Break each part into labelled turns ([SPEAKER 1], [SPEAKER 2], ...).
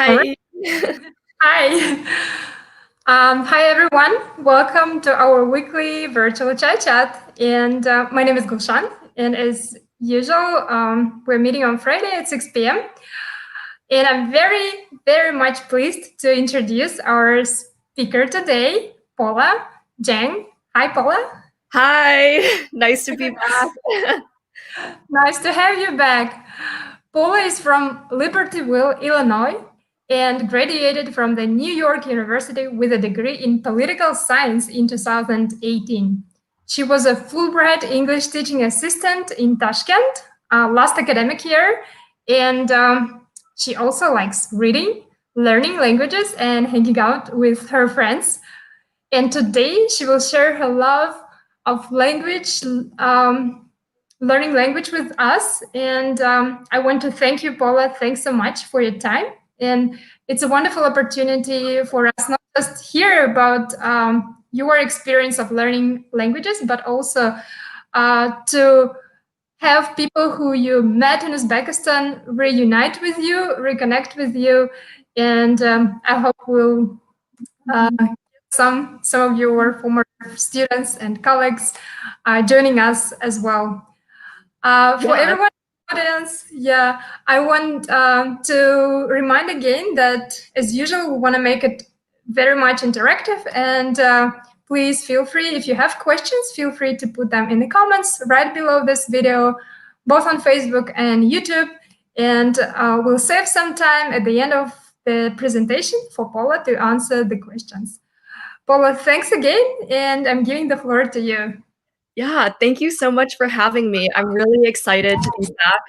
[SPEAKER 1] All right.
[SPEAKER 2] Hi.
[SPEAKER 1] Hi. Hi, everyone. Welcome to our weekly virtual chat chat. And my name is Gulshan. And as usual, we're meeting on Friday at 6 p.m. And I'm very, very much pleased to introduce our speaker today, Paula Zhang. Hi, Paula.
[SPEAKER 2] Hi. Nice to be back.
[SPEAKER 1] Nice to have you back. Paula is from Libertyville, Illinois, and graduated from the New York University with a degree in political science in 2018. She was a Fulbright English Teaching Assistant in Tashkent last academic year, and she also likes reading, learning languages, and hanging out with her friends. And today she will share her love of language, learning language with us. And I want to thank you, Paula. Thanks so much for your time. And it's a wonderful opportunity for us not just hear about your experience of learning languages, but also to have people who you met in Uzbekistan reunite with you, reconnect with you. And I hope we'll some of your former students and colleagues joining us as well. For everyone in the audience, I want to remind again that, as usual, we want to make it very much interactive. And please feel free, if you have questions, feel free to put them in the comments right below this video, both on Facebook and YouTube. And we'll save some time at the end of the presentation for Paula to answer the questions. Paula, thanks again, and I'm giving the floor to you.
[SPEAKER 2] Yeah, thank you so much for having me. I'm really excited to be back.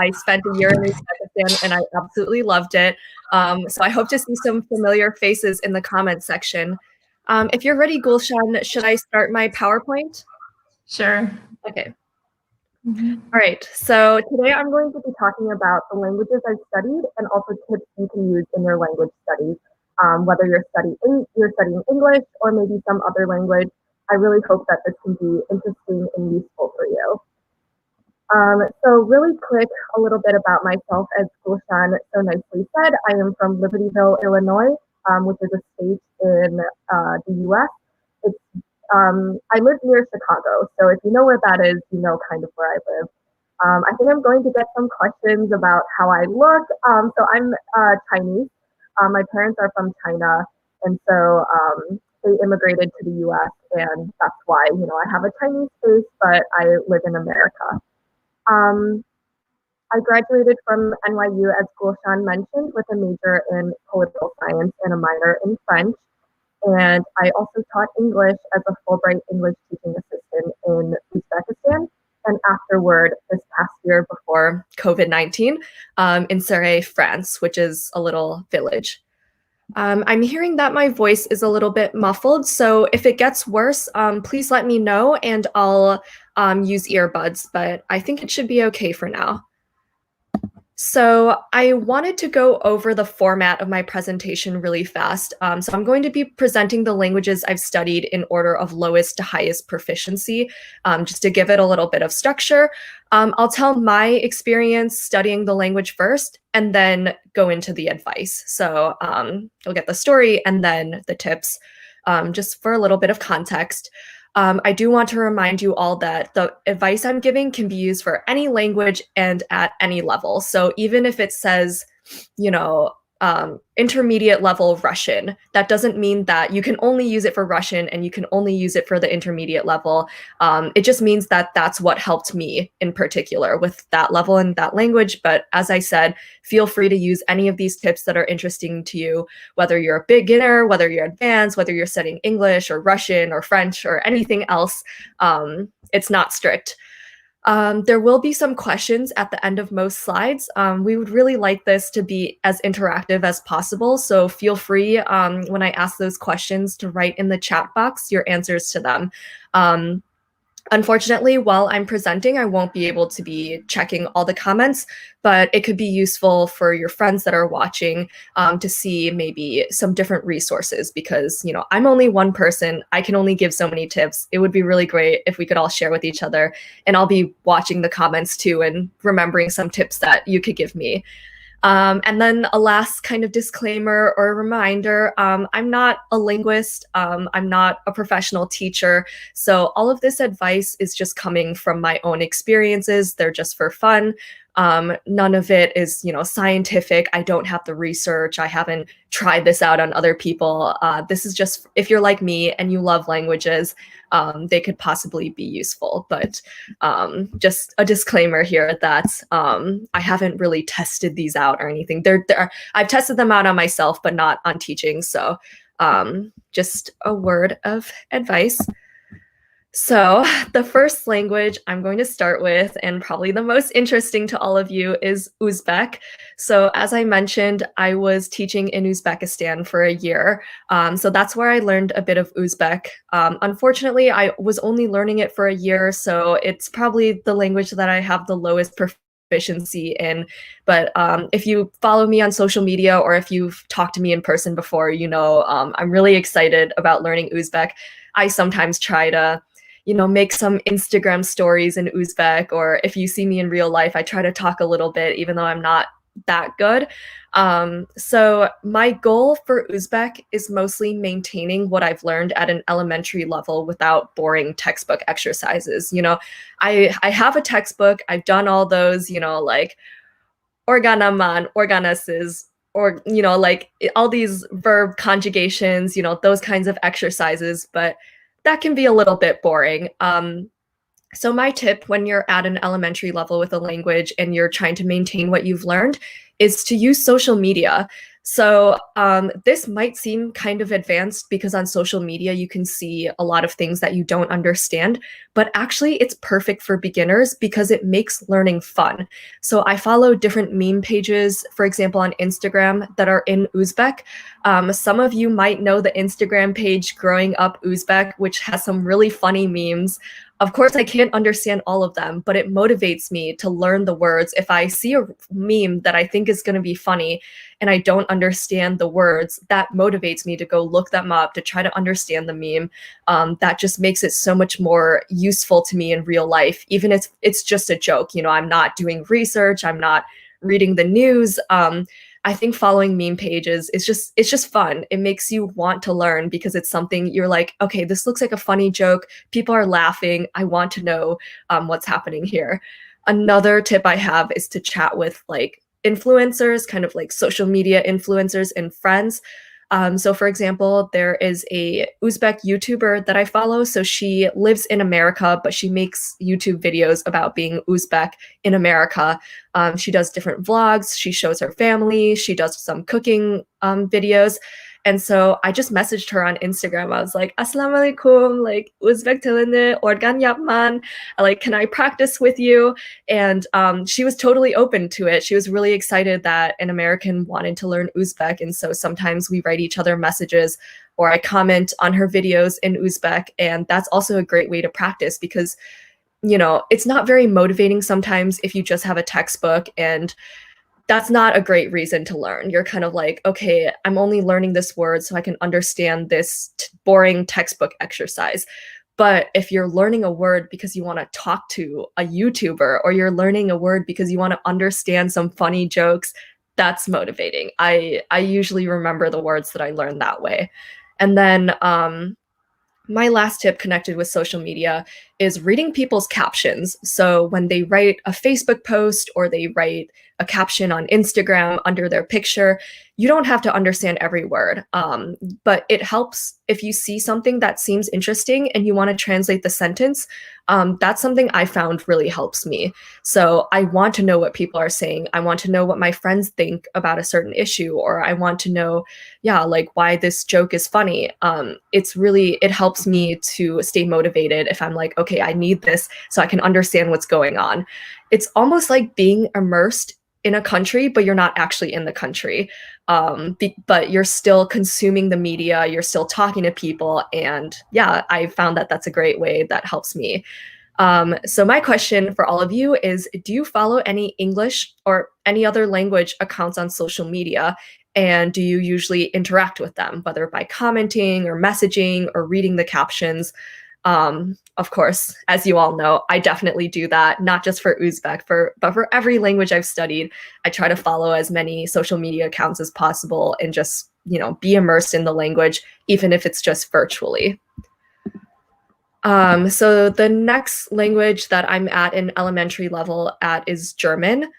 [SPEAKER 2] I spent a year in Uzbekistan and I absolutely loved it. So I hope to see some familiar faces in the comments section. If you're ready, Gulshan, should I start my PowerPoint?
[SPEAKER 1] Sure.
[SPEAKER 2] Okay. All right, so today I'm going to be talking about the languages I've studied and also tips you can use in your language studies. Whether you're studying English or maybe some other language, I really hope that this can be interesting and useful for you. So really quick, a little bit about myself. As Gulshan so nicely said, I am from Libertyville, Illinois, which is a state in the U.S. I live near Chicago, so if you know where that is, you know kind of where I live. I think I'm going to get some questions about how I look. So I'm Chinese. My parents are from China, and so they immigrated to the U.S., and that's why, I have a Chinese face, but I live in America. I graduated from NYU, as Gulshan mentioned, with a major in political science and a minor in French. And I also taught English as a Fulbright English Teaching Assistant in Uzbekistan. And afterward, this past year before COVID-19, in Serres, France, which is a little village. I'm hearing that my voice is a little bit muffled, so if it gets worse, please let me know and I'll use earbuds, but I think it should be okay for now. So I wanted to go over the format of my presentation really fast. So I'm going to be presenting the languages I've studied in order of lowest to highest proficiency, just to give it a little bit of structure. I'll tell my experience studying the language first and then go into the advice. So you'll get the story and then the tips, just for a little bit of context. I do want to remind you all that the advice I'm giving can be used for any language and at any level. So even if it says, intermediate level Russian, that doesn't mean that you can only use it for Russian and you can only use it for the intermediate level. It just means that that's what helped me in particular with that level and that language. But as I said, feel free to use any of these tips that are interesting to you, whether you're a beginner, whether you're advanced, whether you're studying English or Russian or French or anything else. It's not strict. There will be some questions at the end of most slides. We would really like this to be as interactive as possible, so feel free when I ask those questions to write in the chat box your answers to them. Unfortunately, while I'm presenting, I won't be able to be checking all the comments, but it could be useful for your friends that are watching to see maybe some different resources because, I'm only one person. I can only give so many tips. It would be really great if we could all share with each other, and I'll be watching the comments too and remembering some tips that you could give me.
[SPEAKER 3] And then a last kind of disclaimer or reminder, I'm not a linguist, I'm not a professional teacher, so all of this advice is just coming from my own experiences. They're just for fun. None of it is, scientific. I don't have the research. I haven't tried this out on other people. This is just, if you're like me and you love languages, they could possibly be useful. But just a disclaimer here that I haven't really tested these out or anything. I've tested them out on myself, but not on teaching. So just a word of advice. So the first language I'm going to start with, and probably the most interesting to all of you, is Uzbek. So as I mentioned, I was teaching in Uzbekistan for a year. So that's where I learned a bit of Uzbek. Unfortunately, I was only learning it for a year, so it's probably the language that I have the lowest proficiency in. But if you follow me on social media or if you've talked to me in person before, I'm really excited about learning Uzbek. I sometimes try to make some Instagram stories in Uzbek, or if you see me in real life, I try to talk a little bit, even though I'm not that good. So my goal for Uzbek is mostly maintaining what I've learned at an elementary level without boring textbook exercises. I have a textbook, I've done all those, like organaman, organeses, or, like all these verb conjugations, those kinds of exercises, but that can be a little bit boring. So my tip when you're at an elementary level with a language and you're trying to maintain what you've learned is to use social media. So this might seem kind of advanced because on social media you can see a lot of things that you don't understand, but actually it's perfect for beginners because it makes learning fun. So I follow different meme pages, for example, on Instagram that are in Uzbek. Some of you might know the Instagram page Growing Up Uzbek, which has some really funny memes. Of course, I can't understand all of them, but it motivates me to learn the words. If I see a meme that I think is going to be funny and I don't understand the words, that motivates me to go look them up, to try to understand the meme. That just makes it so much more useful to me in real life, even if it's just a joke. I'm not doing research, I'm not reading the news. I think following meme pages is it's just fun. It makes you want to learn because it's something you're like, okay, this looks like a funny joke. People are laughing. I want to know what's happening here. Another tip I have is to chat with like influencers, kind of like social media influencers and friends. So for example, there is a Uzbek YouTuber that I follow. So she lives in America, but she makes YouTube videos about being Uzbek in America. She does different vlogs. She shows her family. She does some cooking videos. And so I just messaged her on Instagram. I was like, Assalamu alaikum, like Uzbek tilini organ yapman. Like, can I practice with you? And she was totally open to it. She was really excited that an American wanted to learn Uzbek. And so sometimes we write each other messages or I comment on her videos in Uzbek. And that's also a great way to practice because, it's not very motivating sometimes if you just have a textbook, and that's not a great reason to learn. You're kind of like, okay, I'm only learning this word so I can understand this boring textbook exercise. But if you're learning a word because you want to talk to a YouTuber, or you're learning a word because you want to understand some funny jokes, that's motivating. I usually remember the words that I learned that way. And then my last tip connected with social media is reading people's captions. So when they write a Facebook post or they write a caption on Instagram under their picture, you don't have to understand every word. But it helps if you see something that seems interesting and you want to translate the sentence. That's something I found really helps me. So I want to know what people are saying. I want to know what my friends think about a certain issue, or I want to know, like why this joke is funny. It helps me to stay motivated if I'm like, okay, I need this so I can understand what's going on. It's almost like being immersed in a country, but you're not actually in the country. But you're still consuming the media, you're still talking to people. And I found that that's a great way that helps me. So my question for all of you is, do you follow any English or any other language accounts on social media? And do you usually interact with them, whether by commenting or messaging or reading the captions? of course, as you all know, I definitely do that, not just for Uzbek, but for every language I've studied. I try to follow as many social media accounts as possible and just, be immersed in the language, even if it's just virtually. So the next language that I'm at in elementary level at is German.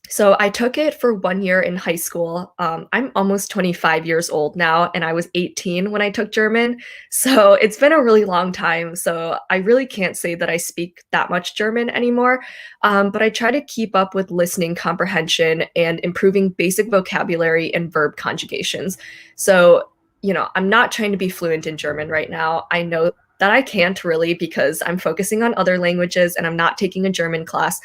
[SPEAKER 3] So I took it for 1 year in high school. I'm almost 25 years old now, and I was 18 when I took German. So it's been a really long time. So I really can't say that I speak that much German anymore. But I try to keep up with listening comprehension and improving basic vocabulary and verb conjugations. So, I'm not trying to be fluent in German right now. I know that I can't really because I'm focusing on other languages and I'm not taking a German class.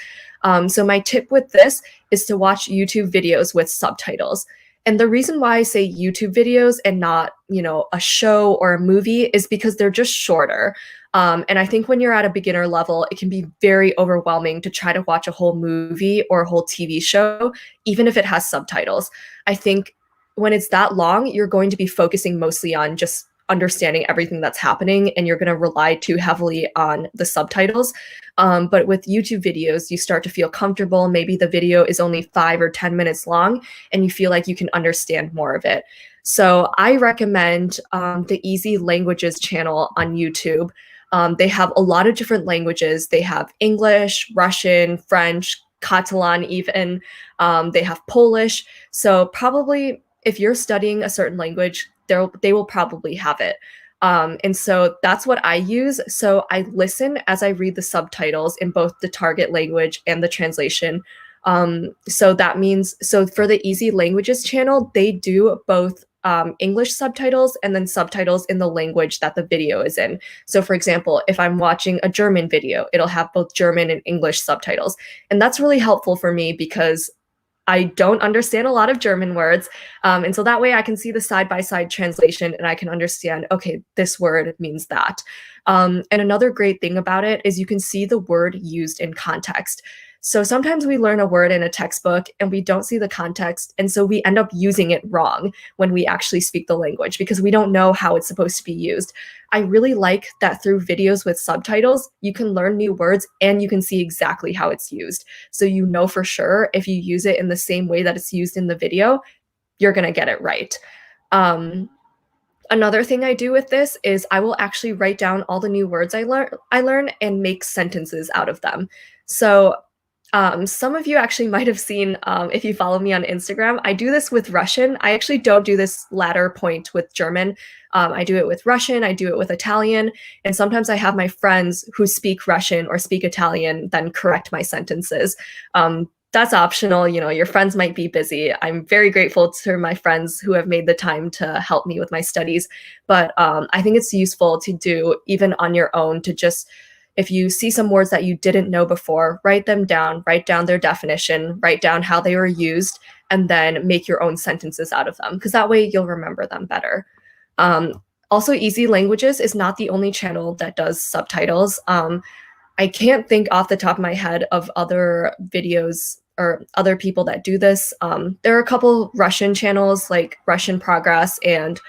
[SPEAKER 3] So my tip with this is to watch YouTube videos with subtitles. And the reason why I say YouTube videos and not, a show or a movie is because they're just shorter. And I think when you're at a beginner level, it can be very overwhelming to try to watch a whole movie or a whole TV show, even if it has subtitles. I think when it's that long, you're going to be focusing mostly on just understanding everything that's happening, and you're going to rely too heavily on the subtitles. But with YouTube videos, you start to feel comfortable. Maybe the video is only 5 or 10 minutes long, and you feel like you can understand more of it. So I recommend the Easy Languages channel on YouTube. They have a lot of different languages. They have English, Russian, French, Catalan even. They have Polish. So probably if you're studying a certain language, they will probably have it. And so that's what I use. So I listen as I read the subtitles in both the target language and the translation. So that means, for the Easy Languages channel, they do both English subtitles and then subtitles in the language that the video is in. So for example, if I'm watching a German video, it'll have both German and English subtitles. And that's really helpful for me because I don't understand a lot of German words. And so that way I can see the side-by-side translation and I can understand, okay, this word means that. And another great thing about it is you can see the word used in context. So sometimes we learn a word in a textbook and we don't see the context. And so we end up using it wrong when we actually speak the language because we don't know how it's supposed to be used. I really like that through videos with subtitles, you can learn new words and you can see exactly how it's used. So you know for sure if you use it in the same way that it's used in the video, you're going to get it right. Another thing I do with this is I will actually write down all the new words I learn and make sentences out of them. So some of you actually might have seen, if you follow me on Instagram, I do this with Russian. I actually don't do this latter point with German. I do it with Russian, I do it with Italian, and sometimes I have my friends who speak Russian or speak Italian then correct my sentences. That's optional, your friends might be busy. I'm very grateful to my friends who have made the time to help me with my studies, but I think it's useful to do even on your own to just, if you see some words that you didn't know before, write them down, write down their definition, write down how they were used, and then make your own sentences out of them, because that way you'll remember them better. Also, Easy Languages is not the only channel that does subtitles. I can't think off the top of my head of other videos or other people that do this. There are a couple Russian channels like Russian Progress and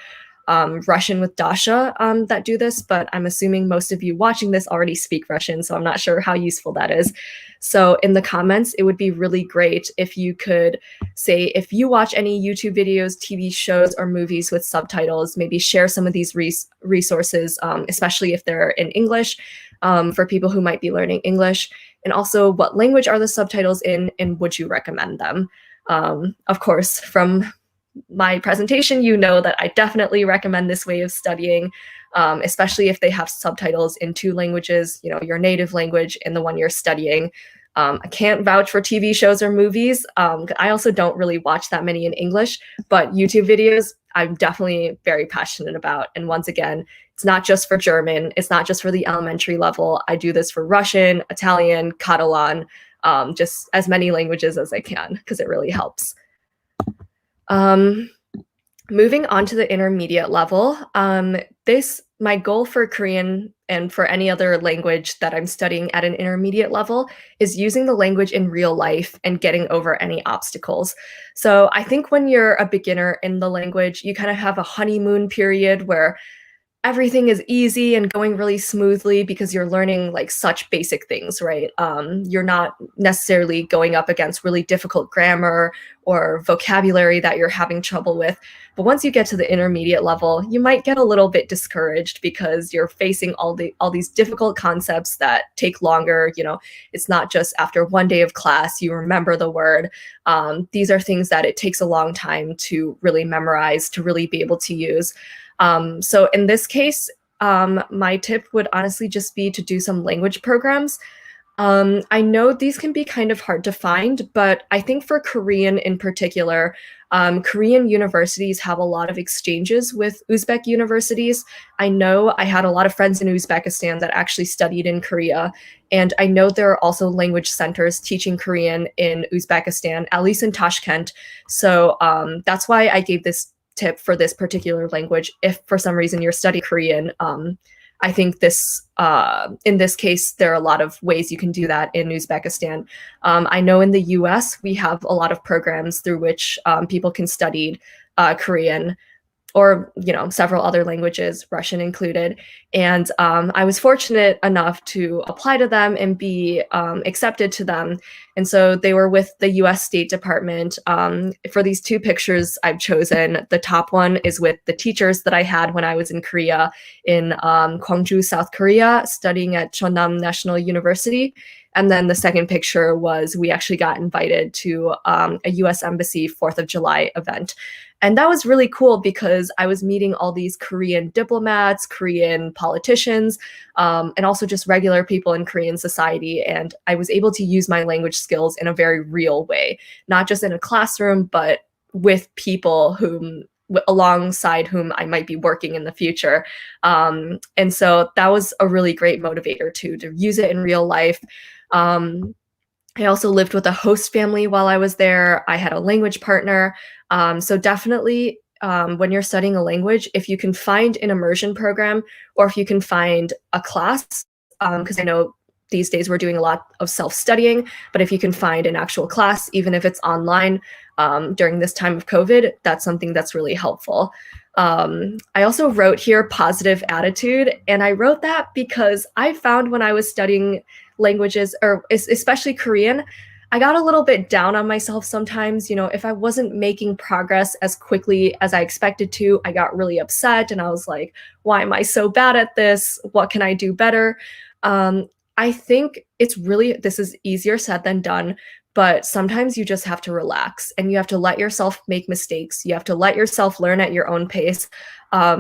[SPEAKER 3] Russian with Dasha that do this, but I'm assuming most of you watching this already speak Russian, so I'm not sure how useful that is. So in the comments, it would be really great if you could say if you watch any YouTube videos, TV shows, or movies with subtitles, maybe share some of these resources, especially if they're in English, for people who might be learning English. And also, what language are the subtitles in, and would you recommend them? Of course, from my presentation, you know that I definitely recommend this way of studying, especially if they have subtitles in 2 languages, your native language and the one you're studying. I can't vouch for TV shows or movies. I also don't really watch that many in English, but YouTube videos, I'm definitely very passionate about. And once again, it's not just for German. It's not just for the elementary level. I do this for Russian, Italian, Catalan, just as many languages as I can, because it really helps. Moving on to the intermediate level, my goal for Korean and for any other language that I'm studying at an intermediate level is using the language in real life and getting over any obstacles. So I think when you're a beginner in the language, you kind of have a honeymoon period where everything is easy and going really smoothly because you're learning like such basic things, right? You're not necessarily going up against really difficult grammar or vocabulary that you're having trouble with. But once you get to the intermediate level, you might get a little bit discouraged because you're facing all these difficult concepts that take longer. You know, it's not just after one day of class you remember the word. These are things that it takes a long time to really memorize, to really be able to use. So in this case, my tip would honestly just be to do some language programs. I know these can be kind of hard to find, but I think for Korean in particular, Korean universities have a lot of exchanges with Uzbek universities. I know I had a lot of friends in Uzbekistan that actually studied in Korea, and I know there are also language centers teaching Korean in Uzbekistan, at least in Tashkent. So that's why I gave this tip for this particular language. If for some reason you're studying Korean, I think this, in this case, there are a lot of ways you can do that in Uzbekistan. I know in the US, we have a lot of programs through which people can study Korean, or, you know, several other languages, Russian included. And I was fortunate enough to apply to them and be accepted to them. And so they were with the US State Department. For these two pictures I've chosen, the top one is with the teachers that I had when I was in Korea, in Gwangju, South Korea, studying at Cheonnam National University. And then the second picture was we actually got invited to a US Embassy 4th of July event. And that was really cool because I was meeting all these Korean diplomats, Korean politicians, and also just regular people in Korean society. And I was able to use my language skills in a very real way, not just in a classroom, but with people alongside whom I might be working in the future. And so that was a really great motivator to use it in real life. I also lived with a host family while I was there. I had a language partner. So definitely when you're studying a language, if you can find an immersion program or if you can find a class, because I know these days we're doing a lot of self-studying, but if you can find an actual class, even if it's online during this time of COVID, that's something that's really helpful. I also wrote here positive attitude, and I wrote that because I found when I was studying languages, or especially Korean, I got a little bit down on myself sometimes. You know, if I wasn't making progress as quickly as I expected to, I got really upset and I was like, why am I so bad at this? What can I do better? I think this is easier said than done, but sometimes you just have to relax and you have to let yourself make mistakes. You have to let yourself learn at your own pace.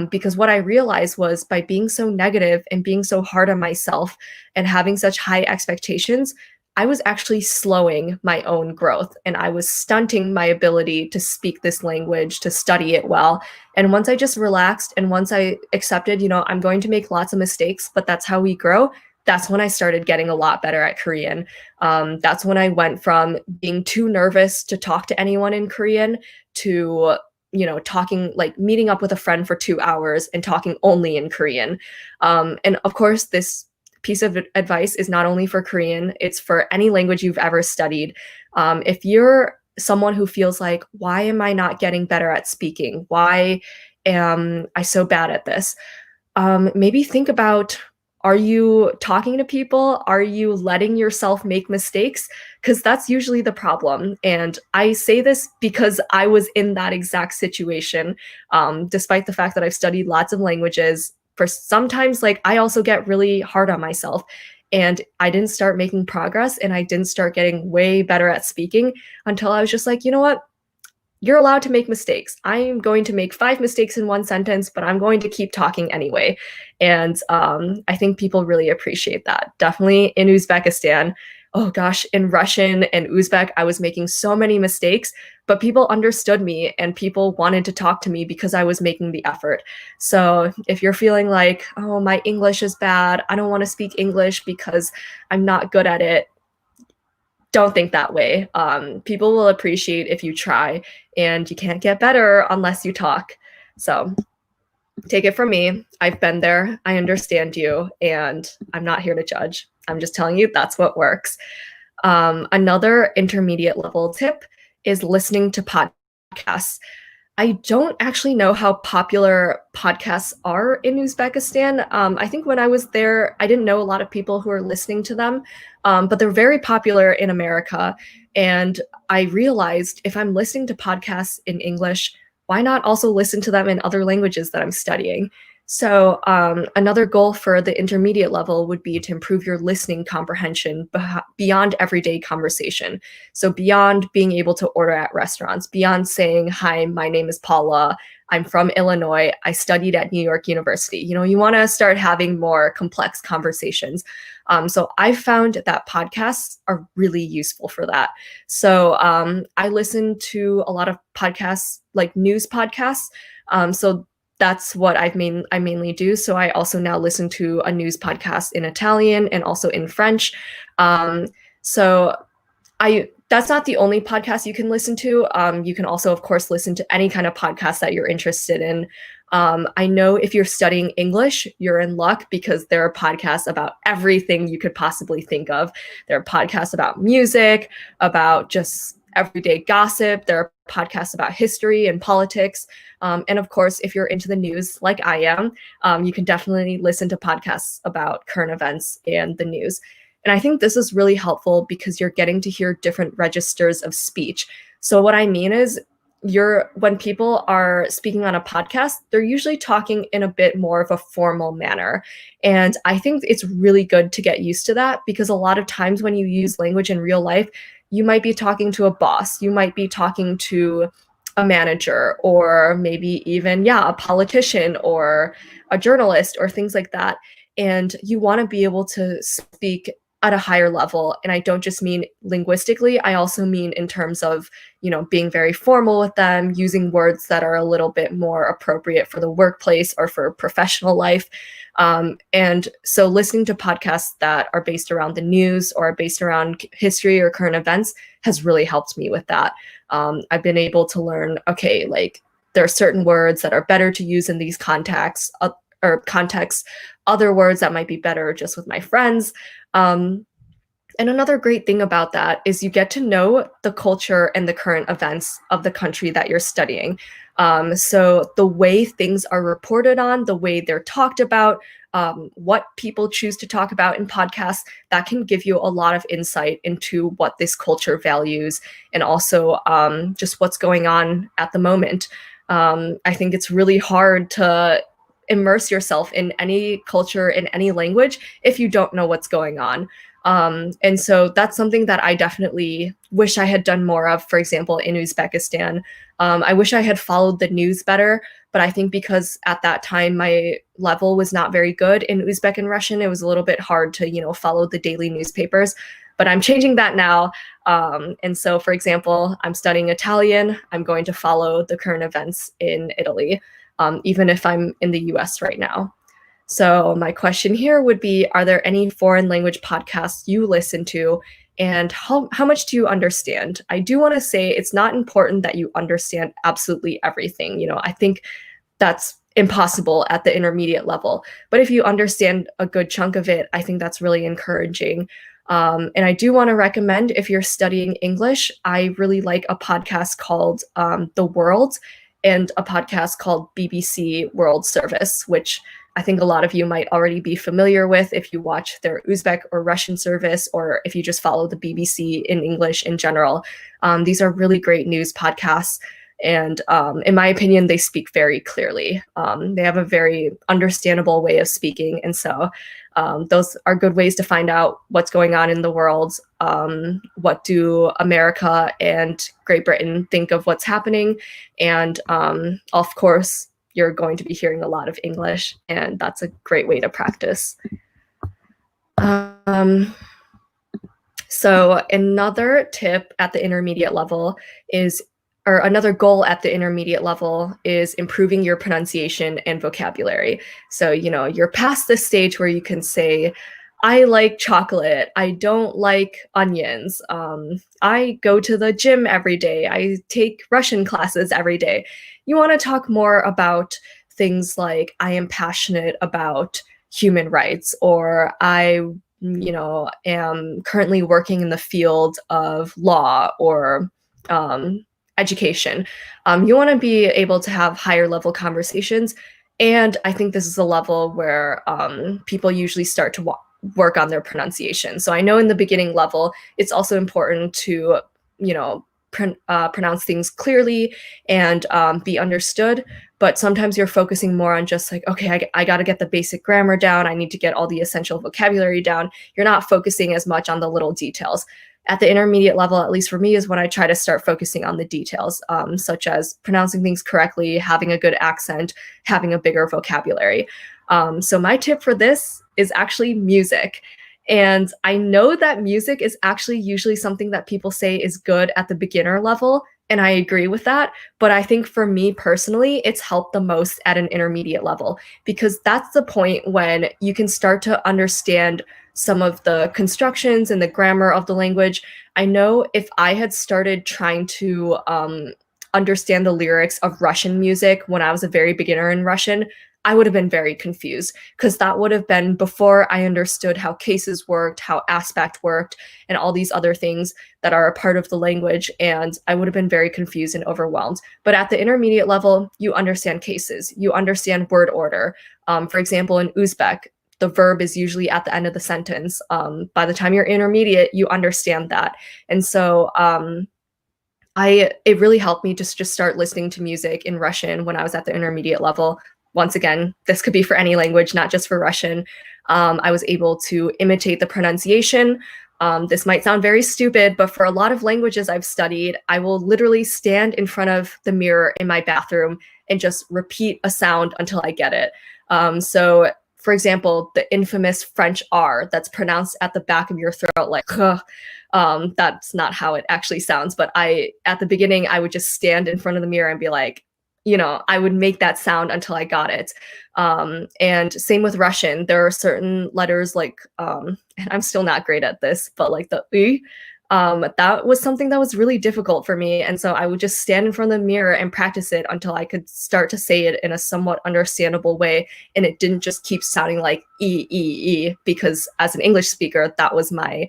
[SPEAKER 3] Because what I realized was by being so negative and being so hard on myself and having such high expectations, I was actually slowing my own growth and I was stunting my ability to speak this language, to study it well. And once I just relaxed and once I accepted, you know, I'm going to make lots of mistakes, but that's how we grow. That's when I started getting a lot better at Korean. That's when I went from being too nervous to talk to anyone in Korean to, you know, talking, like meeting up with a friend for 2 hours and talking only in Korean. And of course, this piece of advice is not only for Korean, it's for any language you've ever studied. If you're someone who feels like, why am I not getting better at speaking? Why am I so bad at this? Maybe think about, are you talking to people? Are you letting yourself make mistakes? Because that's usually the problem. And I say this because I was in that exact situation. Despite the fact that I've studied lots of languages, for sometimes, like, I also get really hard on myself. And I didn't start making progress and I didn't start getting way better at speaking until I was just like, you know what? You're allowed to make mistakes. I'm going to make 5 mistakes in one sentence, but I'm going to keep talking anyway. And I think people really appreciate that. Definitely in Uzbekistan, oh gosh, in Russian and Uzbek, I was making so many mistakes, but people understood me and people wanted to talk to me because I was making the effort. So if you're feeling like, oh, my English is bad, I don't want to speak English because I'm not good at it, don't think that way. People will appreciate if you try, and you can't get better unless you talk. So take it from me. I've been there. I understand you, and I'm not here to judge. I'm just telling you that's what works. Another intermediate level tip is listening to podcasts. I don't actually know how popular podcasts are in Uzbekistan. I think when I was there, I didn't know a lot of people who are listening to them, but they're very popular in America. And I realized if I'm listening to podcasts in English, why not also listen to them in other languages that I'm studying? So another goal for the intermediate level would be to improve your listening comprehension beyond everyday conversation. So beyond being able to order at restaurants, beyond saying, "Hi, my name is Paula. I'm from Illinois. I studied at New York University." You want to start having more complex conversations. So I found that podcasts are really useful for that. So I listen to a lot of podcasts, like news podcasts. So that's what I mainly do. So I also now listen to a news podcast in Italian and also in French. So that's not the only podcast you can listen to. You can also, of course, listen to any kind of podcast that you're interested in. I know if you're studying English, you're in luck because there are podcasts about everything you could possibly think of. There are podcasts about music, about just everyday gossip. There are podcasts about history and politics. And of course, if you're into the news like I am, you can definitely listen to podcasts about current events and the news. And I think this is really helpful because you're getting to hear different registers of speech. So what I mean is when people are speaking on a podcast, they're usually talking in a bit more of a formal manner. And I think it's really good to get used to that because a lot of times when you use language in real life, you might be talking to a boss, you might be talking to a manager, or maybe even, a politician or a journalist or things like that. And you want to be able to speak at a higher level. And I don't just mean linguistically, I also mean in terms of, being very formal with them, using words that are a little bit more appropriate for the workplace or for professional life. And so listening to podcasts that are based around the news or based around history or current events has really helped me with that. I've been able to learn, okay, like there are certain words that are better to use in these contexts, other words that might be better just with my friends. And another great thing about that is you get to know the culture and the current events of the country that you're studying. So the way things are reported on, the way they're talked about, what people choose to talk about in podcasts, that can give you a lot of insight into what this culture values and also just what's going on at the moment. I think it's really hard to immerse yourself in any culture, in any language, if you don't know what's going on. And so that's something that I definitely wish I had done more of, for example, in Uzbekistan. I wish I had followed the news better, but I think because at that time my level was not very good in Uzbek and Russian, it was a little bit hard to, follow the daily newspapers. But I'm changing that now. And so, for example, I'm studying Italian. I'm going to follow the current events in Italy, even if I'm in the US right now. So my question here would be, are there any foreign language podcasts you listen to, and how much do you understand? I do want to say it's not important that you understand absolutely everything. I think that's impossible at the intermediate level. But if you understand a good chunk of it, I think that's really encouraging. And I do want to recommend, if you're studying English, I really like a podcast called The World and a podcast called BBC World Service, which I think a lot of you might already be familiar with if you watch their Uzbek or Russian service, or if you just follow the BBC in English in general. These are really great news podcasts. And in my opinion, they speak very clearly. They have a very understandable way of speaking. And so those are good ways to find out what's going on in the world. What do America and Great Britain think of what's happening? And of course, you're going to be hearing a lot of English, and that's a great way to practice. So another tip at the intermediate level or another goal at the intermediate level is improving your pronunciation and vocabulary. So, you're past this stage where you can say, I like chocolate. I don't like onions. I go to the gym every day. I take Russian classes every day. You want to talk more about things like, I am passionate about human rights, or I, am currently working in the field of law, or education. You want to be able to have higher level conversations. And I think this is a level where people usually start to work on their pronunciation. So I know in the beginning level, it's also important to, pronounce things clearly and be understood. But sometimes you're focusing more on just like, okay, I got to get the basic grammar down. I need to get all the essential vocabulary down. You're not focusing as much on the little details. At the intermediate level, at least for me, is when I try to start focusing on the details, such as pronouncing things correctly, having a good accent, having a bigger vocabulary. So my tip for this is actually music. And I know that music is actually usually something that people say is good at the beginner level, and I agree with that. But I think for me personally, it's helped the most at an intermediate level, because that's the point when you can start to understand some of the constructions and the grammar of the language. I know if I had started trying to understand the lyrics of Russian music when I was a very beginner in Russian, I would have been very confused, because that would have been before I understood how cases worked, how aspect worked, and all these other things that are a part of the language. And I would have been very confused and overwhelmed. But at the intermediate level, you understand cases, you understand word order. For example, in Uzbek, the verb is usually at the end of the sentence. By the time you're intermediate, you understand that. And so it really helped me just start listening to music in Russian when I was at the intermediate level. Once again, this could be for any language, not just for Russian. I was able to imitate the pronunciation. This might sound very stupid, but for a lot of languages I've studied, I will literally stand in front of the mirror in my bathroom and just repeat a sound until I get it. So for example, the infamous French R that's pronounced at the back of your throat, like, that's not how it actually sounds. But at the beginning, I would just stand in front of the mirror and be like, I would make that sound until I got it. And same with Russian. There are certain letters like, and I'm still not great at this, but like the U, that was something that was really difficult for me. And so I would just stand in front of the mirror and practice it until I could start to say it in a somewhat understandable way. And it didn't just keep sounding like E, because as an English speaker, that was my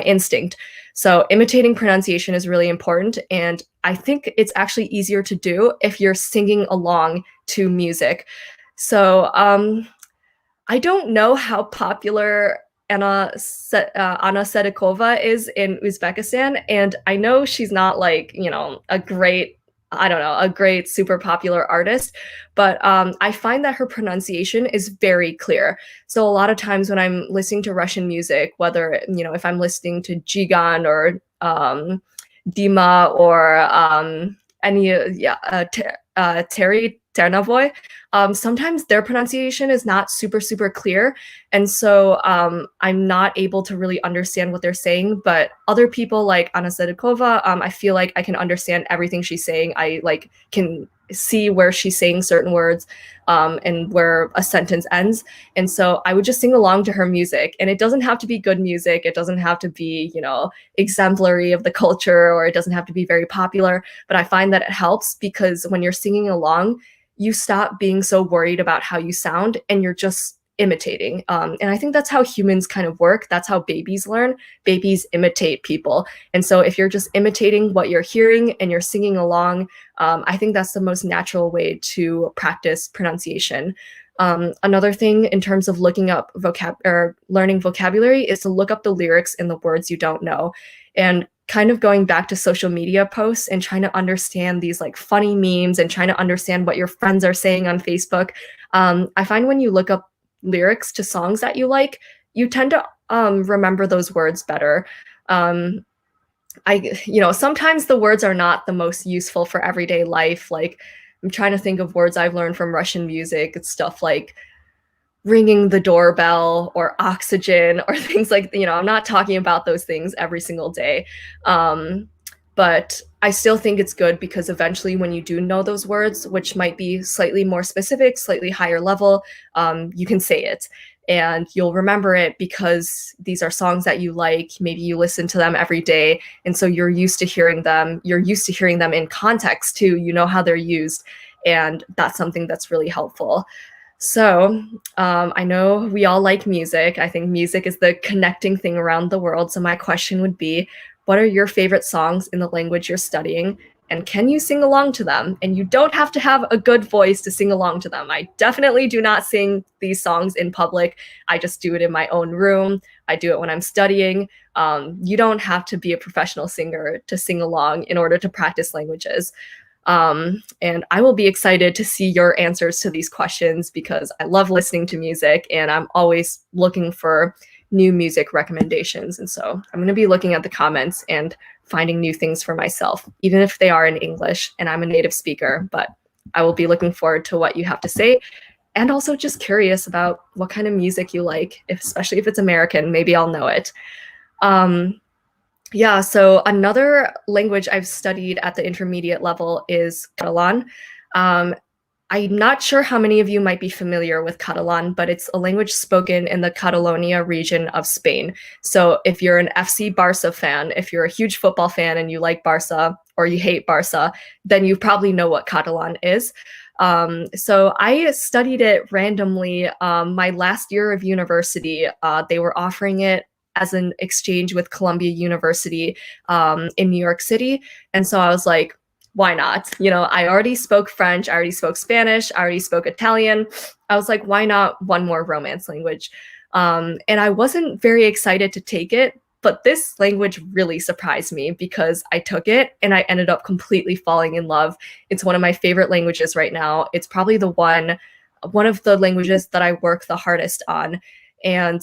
[SPEAKER 3] instinct. So imitating pronunciation is really important. And I think it's actually easier to do if you're singing along to music. So I don't know how popular Anna Sedikova is in Uzbekistan. And I know she's not like, a great super popular artist, but I find that her pronunciation is very clear. So a lot of times when I'm listening to Russian music, whether, if I'm listening to Jigan or Dima or Terry Ternavoy, sometimes their pronunciation is not super clear. And so I'm not able to really understand what they're saying. But other people like Anna Sedikova, I feel like I can understand everything she's saying. I can see where she's saying certain words and where a sentence ends. And so I would just sing along to her music. And it doesn't have to be good music. It doesn't have to be, exemplary of the culture, or it doesn't have to be very popular. But I find that it helps, because when you're singing along, you stop being so worried about how you sound and you're just imitating. And I think that's how humans kind of work. That's how babies learn. Babies imitate people. And so if you're just imitating what you're hearing and you're singing along, I think that's the most natural way to practice pronunciation. Another thing in terms of looking up learning vocabulary is to look up the lyrics in the words you don't know. And kind of going back to social media posts and trying to understand these like funny memes and trying to understand what your friends are saying on Facebook. I find when you look up lyrics to songs that you like, you tend to remember those words better. Sometimes the words are not the most useful for everyday life. Like, I'm trying to think of words I've learned from Russian music. It's stuff like ringing the doorbell or oxygen or things like, I'm not talking about those things every single day. But I still think it's good, because eventually when you do know those words, which might be slightly more specific, slightly higher level, you can say it and you'll remember it, because these are songs that you like. Maybe you listen to them every day. And so you're used to hearing them. You're used to hearing them in context too. You know how they're used. And that's something that's really helpful. So I know we all like music. I think music is the connecting thing around the world. So my question would be, What are your favorite songs in the language you're studying? And can you sing along to them? And you don't have to have a good voice to sing along to them. I definitely do not sing these songs in public. I just do it in my own room. I do it when I'm studying. You don't have to be a professional singer to sing along in order to practice languages. And I will be excited to see your answers to these questions because I love listening to music and I'm always looking for new music recommendations. And so I'm going to be looking at the comments and finding new things for myself, even if they are in English and I'm a native speaker. But I will be looking forward to what you have to say, and also just curious about what kind of music you like, especially if it's American. Maybe I'll know it. Yeah, so another language I've studied at the intermediate level is Catalan. I'm not sure how many of you might be familiar with Catalan, but it's a language spoken in the Catalonia region of Spain. So if you're an FC Barca fan, if you're a huge football fan and you like Barca or you hate Barca, then you probably know what Catalan is. So I studied it randomly. My last year of university, they were offering it as an exchange with Columbia University in New York City. And so I was like, why not? I already spoke French, I already spoke Spanish, I already spoke Italian. I was like, why not one more Romance language? And I wasn't very excited to take it, but this language really surprised me because I took it and I ended up completely falling in love. It's one of my favorite languages right now. It's probably one of the languages that I work the hardest on. And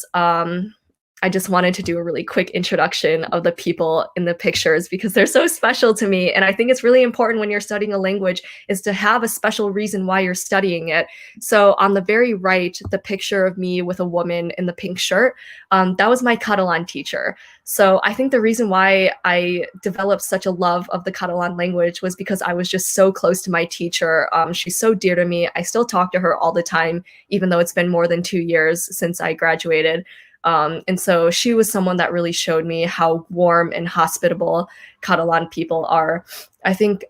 [SPEAKER 3] I just wanted to do a really quick introduction of the people in the pictures because they're so special to me. And I think it's really important when you're studying a language is to have a special reason why you're studying it. So on the very right, the picture of me with a woman in the pink shirt, that was my Catalan teacher. So I think the reason why I developed such a love of the Catalan language was because I was just so close to my teacher. She's so dear to me. I still talk to her all the time, even though it's been more than 2 years since I graduated. And so she was someone that really showed me how warm and hospitable Catalan people are. I think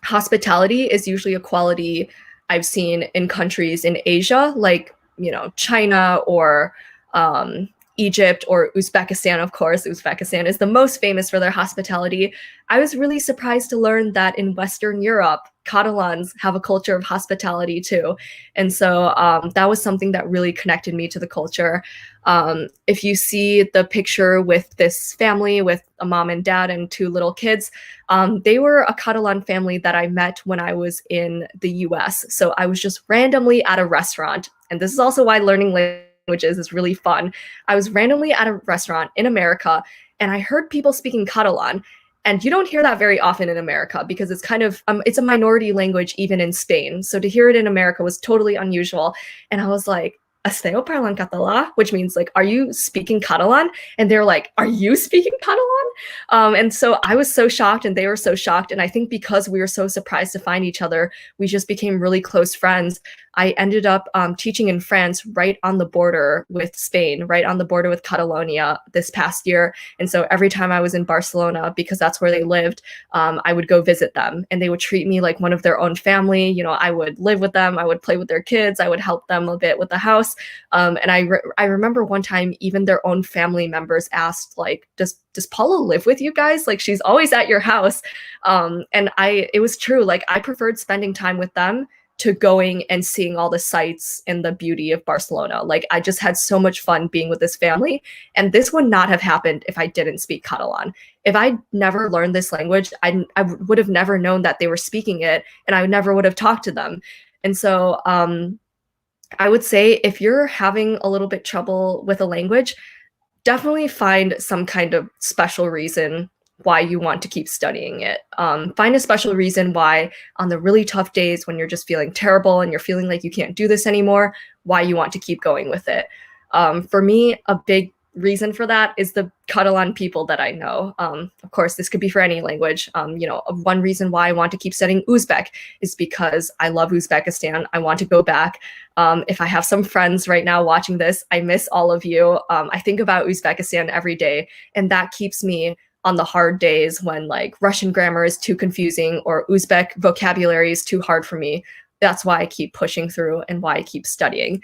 [SPEAKER 3] hospitality is usually a quality I've seen in countries in Asia, like, China or Egypt or Uzbekistan, of course. Uzbekistan is the most famous for their hospitality. I was really surprised to learn that in Western Europe, Catalans have a culture of hospitality too. And so that was something that really connected me to the culture. If you see the picture with this family with a mom and dad and 2 little kids, they were a Catalan family that I met when I was in the US. So I was just randomly at a restaurant. And this is also why learning languages is really fun. I was randomly at a restaurant in America and I heard people speaking Catalan. And you don't hear that very often in America because it's kind of, it's a minority language even in Spain. So to hear it in America was totally unusual. And I was like, Esteu parlant català, which means like, are you speaking Catalan? And they're like, are you speaking Catalan? And so I was so shocked and they were so shocked. And I think because we were so surprised to find each other, we just became really close friends. I ended up teaching in France right on the border with Spain, right on the border with Catalonia this past year. And so every time I was in Barcelona, because that's where they lived, I would go visit them and they would treat me like one of their own family. I would live with them. I would play with their kids. I would help them a bit with the house. And I remember one time even their own family members asked, like, does Paula live with you guys? Like, she's always at your house. And it was true. Like, I preferred spending time with them to going and seeing all the sights and the beauty of Barcelona. Like, I just had so much fun being with this family. And this would not have happened if I didn't speak Catalan. If I never learned this language, I would have never known that they were speaking it, and I never would have talked to them. And so I would say if you're having a little bit trouble with a language, definitely find some kind of special reason why you want to keep studying it. Find a special reason why on the really tough days when you're just feeling terrible and you're feeling like you can't do this anymore, why you want to keep going with it. For me, a big reason for that is the Catalan people that I know. Of course, this could be for any language. One reason why I want to keep studying Uzbek is because I love Uzbekistan. I want to go back. If I have some friends right now watching this, I miss all of you. I think about Uzbekistan every day, and that keeps me on the hard days when like Russian grammar is too confusing or Uzbek vocabulary is too hard for me. That's why I keep pushing through and why I keep studying.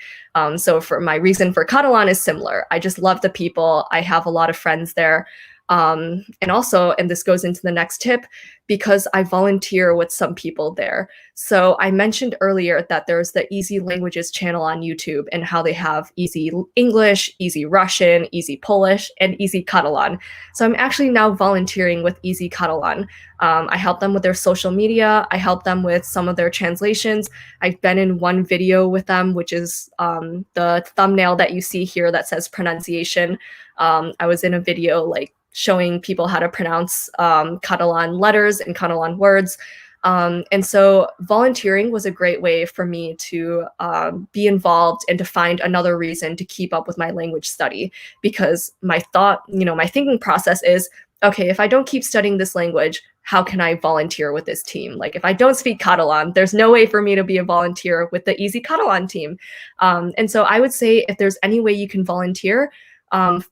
[SPEAKER 3] So for my reason for Catalan is similar. I just love the people. I have a lot of friends there. And also, and this goes into the next tip, because I volunteer with some people there. So I mentioned earlier that there's the Easy Languages channel on YouTube and how they have Easy English, Easy Russian, Easy Polish, and Easy Catalan. So I'm actually now volunteering with Easy Catalan. I help them with their social media. I help them with some of their translations. I've been in one video with them, which is the thumbnail that you see here that says pronunciation. I was in a video like showing people how to pronounce Catalan letters and Catalan words. And so volunteering was a great way for me to be involved and to find another reason to keep up with my language study, because my thinking process is, okay, if I don't keep studying this language, how can I volunteer with this team? Like if I don't speak Catalan, there's no way for me to be a volunteer with the Easy Catalan team. And so I would say if there's any way you can volunteer,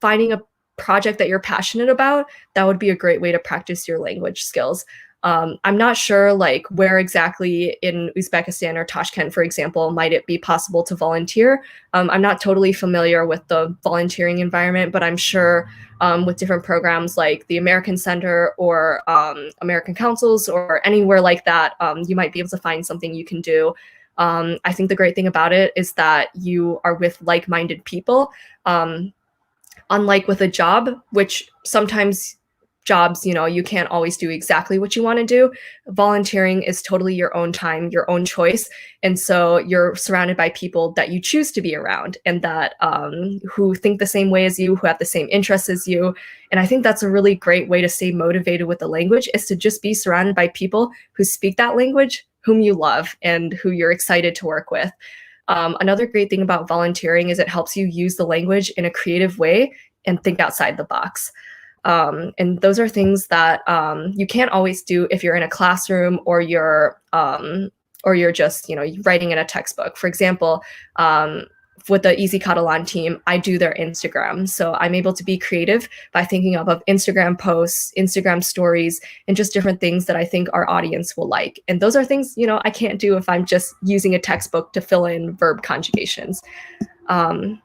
[SPEAKER 3] finding a project that you're passionate about, that would be a great way to practice your language skills. I'm not sure like where exactly in Uzbekistan or Tashkent, for example, might it be possible to volunteer. I'm not totally familiar with the volunteering environment, but I'm sure with different programs like the American Center or American Councils or anywhere like that, you might be able to find something you can do. I think the great thing about it is that you are with like-minded people. Unlike with a job, which sometimes jobs, you can't always do exactly what you want to do. Volunteering is totally your own time, your own choice. And so you're surrounded by people that you choose to be around and that who think the same way as you, who have the same interests as you. And I think that's a really great way to stay motivated with the language, is to just be surrounded by people who speak that language, whom you love and who you're excited to work with. Another great thing about volunteering is it helps you use the language in a creative way and think outside the box. And those are things that you can't always do if you're in a classroom or you're just writing in a textbook. For example, with the Easy Catalan team, I do their Instagram. So I'm able to be creative by thinking of Instagram posts, Instagram stories, and just different things that I think our audience will like. And those are things, I can't do if I'm just using a textbook to fill in verb conjugations. I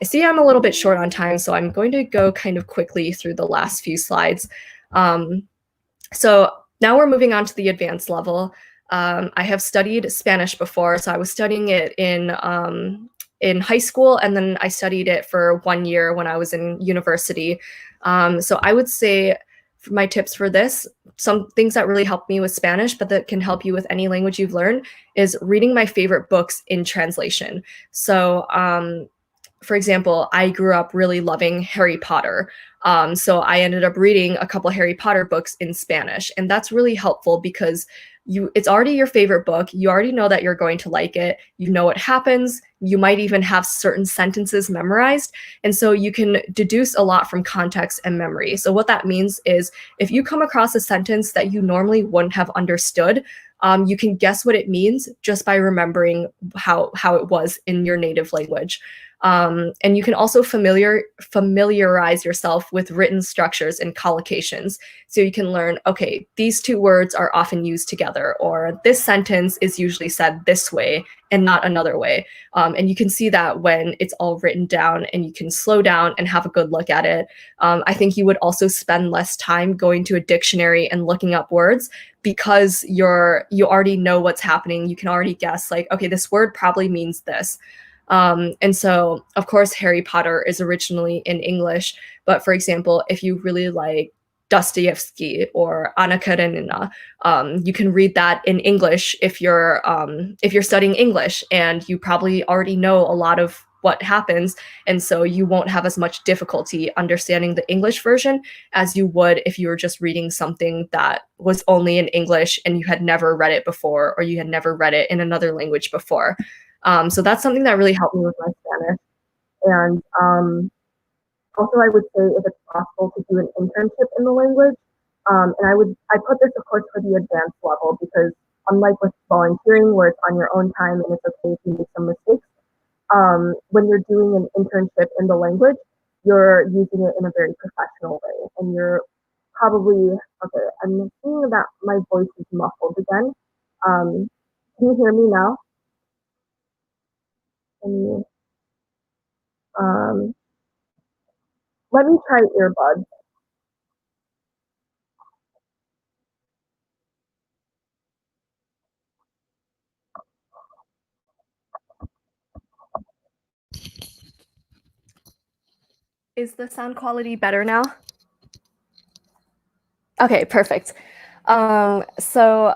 [SPEAKER 3] see I'm a little bit short on time, so I'm going to go kind of quickly through the last few slides. So now we're moving on to the advanced level. I have studied Spanish before, so I was studying it in high school, and then I studied it for 1 year when I was in university. So I would say for my tips for this, some things that really helped me with Spanish, but that can help you with any language you've learned, is reading my favorite books in translation. So for example, I grew up really loving Harry Potter. So I ended up reading a couple Harry Potter books in Spanish. And that's really helpful because it's already your favorite book. You already know that you're going to like it. You know what happens. You might even have certain sentences memorized. And so you can deduce a lot from context and memory. So what that means is if you come across a sentence that you normally wouldn't have understood, you can guess what it means just by remembering how it was in your native language. And you can also familiarize yourself with written structures and collocations. So you can learn, okay, these two words are often used together, or this sentence is usually said this way and not another way. And you can see that when it's all written down and you can slow down and have a good look at it. I think you would also spend less time going to a dictionary and looking up words because you already know what's happening. You can already guess like, okay, this word probably means this. And so, of course, Harry Potter is originally in English. But for example, if you really like Dostoevsky or Anna Karenina, you can read that in English if you're studying English, and you probably already know a lot of what happens. And so you won't have as much difficulty understanding the English version as you would if you were just reading something that was only in English and you had never read it before, or you had never read it in another language before. So that's something that really helped me with my Spanish. And also, I would say if it's possible to do an internship in the language, and I put this, of course, for the advanced level, because unlike with volunteering where it's on your own time and it's okay if you make some mistakes, when you're doing an internship in the language, you're using it in a very professional way, and you're probably, okay, I'm seeing that my voice is muffled again. Can you hear me now? Can you, let me try earbuds. Is the sound quality better now? Okay, perfect. So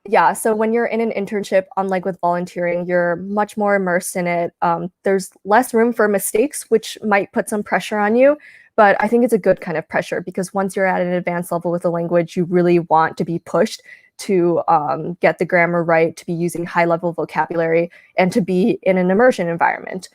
[SPEAKER 3] yeah, so when you're in an internship, unlike with volunteering, you're much more immersed in it. There's less room for mistakes, which might put some pressure on you, but I think it's a good kind of pressure because once you're at an advanced level with a language, you really want to be pushed to get the grammar right, to be using high level vocabulary, and to be in an immersion environment.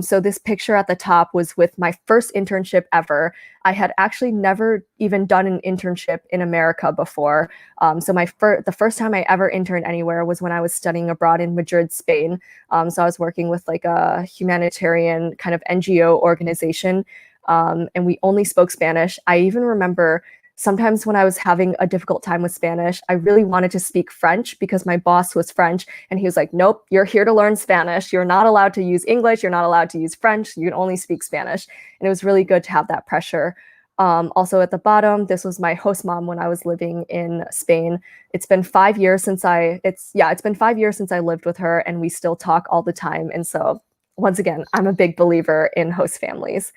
[SPEAKER 3] So this picture at the top was with my first internship ever. I had actually never even done an internship in America before. So the first time I ever interned anywhere was when I was studying abroad in Madrid, Spain. So I was working with like a humanitarian kind of NGO organization, and we only spoke Spanish. I even remember sometimes when I was having a difficult time with Spanish, I really wanted to speak French because my boss was French and he was like, nope, you're here to learn Spanish. You're not allowed to use English. You're not allowed to use French. You can only speak Spanish. And it was really good to have that pressure. Also at the bottom, this was my host mom when I was living in Spain. It's been 5 years since it's been 5 years since I lived with her and we still talk all the time. And so once again, I'm a big believer in host families.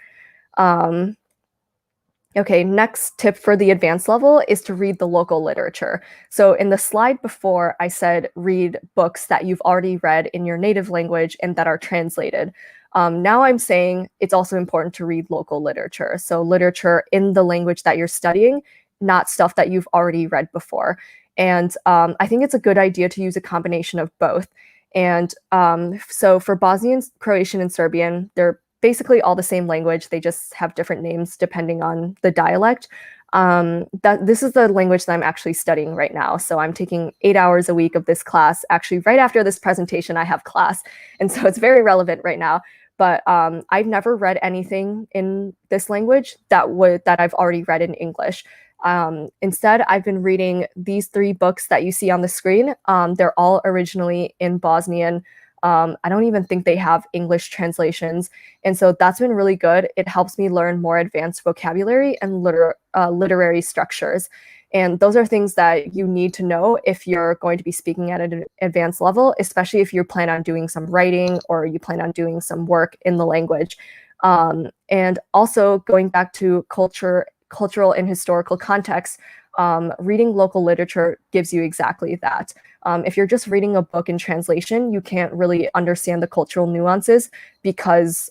[SPEAKER 3] Okay, next tip for the advanced level is to read the local literature. So in the slide before, I said read books that you've already read in your native language and that are translated. Now I'm saying it's also important to read local literature. So literature in the language that you're studying, not stuff that you've already read before. And I think it's a good idea to use a combination of both. And so for Bosnian, Croatian, and Serbian, they're basically all the same language. They just have different names depending on the dialect. This is the language that I'm actually studying right now. So I'm taking 8 hours a week of this class. Actually, right after this presentation, I have class. And so it's very relevant right now. But I've never read anything in this language that I've already read in English. Instead, I've been reading these 3 books that you see on the screen. They're all originally in Bosnian. I don't even think they have English translations. And so that's been really good. It helps me learn more advanced vocabulary and literary structures. And those are things that you need to know if you're going to be speaking at an advanced level, especially if you plan on doing some writing or you plan on doing some work in the language. And also going back to cultural and historical context, reading local literature gives you exactly that. If you're just reading a book in translation, you can't really understand the cultural nuances because